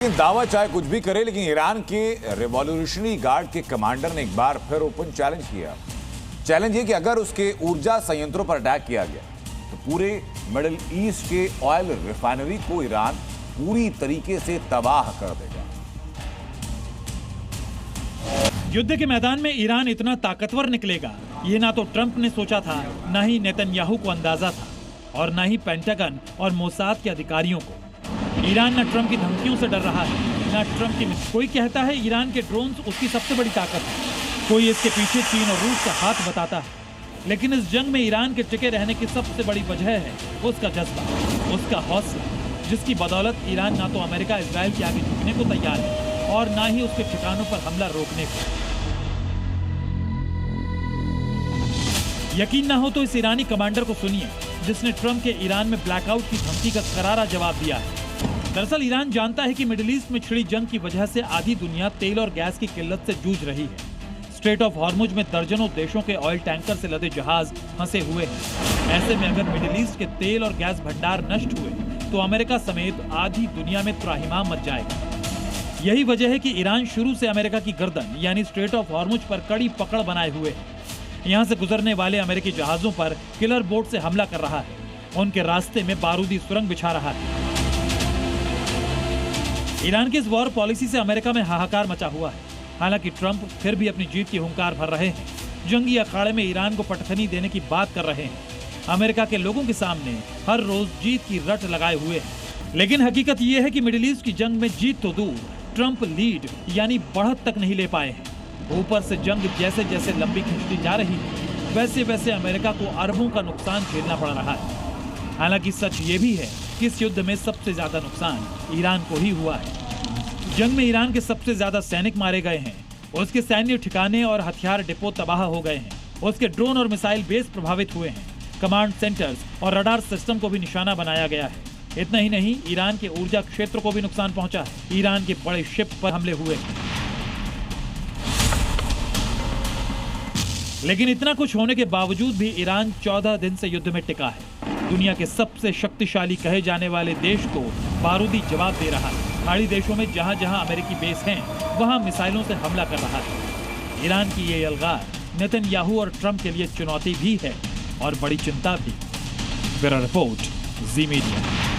दावा चाहे कुछ भी करे, लेकिन ईरान के रिवॉल्यूशनरी गार्ड के कमांडर ने एक बार फिर ओपन चैलेंज किया। चैलेंज ये कि अगर उसके ऊर्जा संयंत्रों पर अटैक किया गया तो पूरे मिडिल ईस्ट के ऑयल रिफाइनरी को ईरान पूरी तरीके से तबाह कर देगा। युद्ध के मैदान में ईरान इतना ताकतवर निकलेगा, ये ना तो ट्रंप ने सोचा था, ना ही नेतन्याहू को अंदाजा था, और ना ही पेंटागन और मोसाद के अधिकारियों को। ईरान न ट्रंप की धमकियों से डर रहा है, न ट्रंप की। कोई कहता है ईरान के ड्रोन्स उसकी सबसे बड़ी ताकत है, कोई इसके पीछे चीन और रूस का हाथ बताता है। लेकिन इस जंग में ईरान के टिके रहने की सबसे बड़ी वजह है उसका जज्बा, उसका हौसला, जिसकी बदौलत ईरान ना तो अमेरिका इजराइल के आगे झुकने को तैयार है और ना ही उसके ठिकानों पर हमला रोकने को। यकीन ना हो तो इस ईरानी कमांडर को सुनिए, जिसने ट्रंप के ईरान में ब्लैकआउट की धमकी का करारा जवाब दिया है। दरअसल ईरान जानता है कि मिडिल ईस्ट में छिड़ी जंग की वजह से आधी दुनिया तेल और गैस की किल्लत से जूझ रही है। स्ट्रेट ऑफ हॉर्मुज में दर्जनों देशों के ऑयल टैंकर से लदे जहाज फंसे हुए हैं। ऐसे में अगर मिडिल ईस्ट के तेल और गैस भंडार नष्ट हुए तो अमेरिका समेत आधी दुनिया में त्राहिमाम मच जाएगा। यही वजह है कि ईरान शुरू से अमेरिका की गर्दन यानी स्ट्रेट ऑफ हॉर्मुज पर कड़ी पकड़ बनाए हुए है। यहाँ से गुजरने वाले अमेरिकी जहाजों पर किलर बोट से हमला कर रहा है, उनके रास्ते में बारूदी सुरंग बिछा रहा है। ईरान की इस वॉर पॉलिसी से अमेरिका में हाहाकार मचा हुआ है। हालांकि ट्रंप फिर भी अपनी जीत की हुंकार भर रहे हैं, जंगी अखाड़े में ईरान को पटखनी देने की बात कर रहे हैं। अमेरिका के लोगों के सामने हर रोज जीत की रट लगाए हुए हैं। लेकिन हकीकत यह है कि मिडिल ईस्ट की जंग में जीत तो दूर, ट्रंप लीड यानी बढ़त तक नहीं ले पाए हैं। ऊपर से जंग जैसे जैसे लंबी खिंचती जा रही है, वैसे वैसे अमेरिका को अरबों का नुकसान झेलना पड़ रहा है। हालांकि सच ये भी है कि इस युद्ध में सबसे ज्यादा नुकसान ईरान को ही हुआ है। जंग में ईरान के सबसे ज्यादा सैनिक मारे गए हैं, उसके सैन्य ठिकाने और हथियार डिपो तबाह हो गए हैं, उसके ड्रोन और मिसाइल बेस प्रभावित हुए हैं, कमांड सेंटर्स और रडार सिस्टम को भी निशाना बनाया गया है। इतना ही नहीं, ईरान के ऊर्जा क्षेत्र को भी नुकसान पहुंचा है। ईरान के बड़े शिप पर हमले हुए हैं। लेकिन इतना कुछ होने के बावजूद भी ईरान 14 दिन से युद्ध में टिका है। दुनिया के सबसे शक्तिशाली कहे जाने वाले देश को बारूदी जवाब दे रहा है। खाड़ी देशों में जहां जहां अमेरिकी बेस हैं, वहां मिसाइलों से हमला कर रहा है। ईरान की ये अलगार नेतन्याहू और ट्रंप के लिए चुनौती भी है और बड़ी चिंता भी। ब्यूरो रिपोर्ट, जी मीडिया।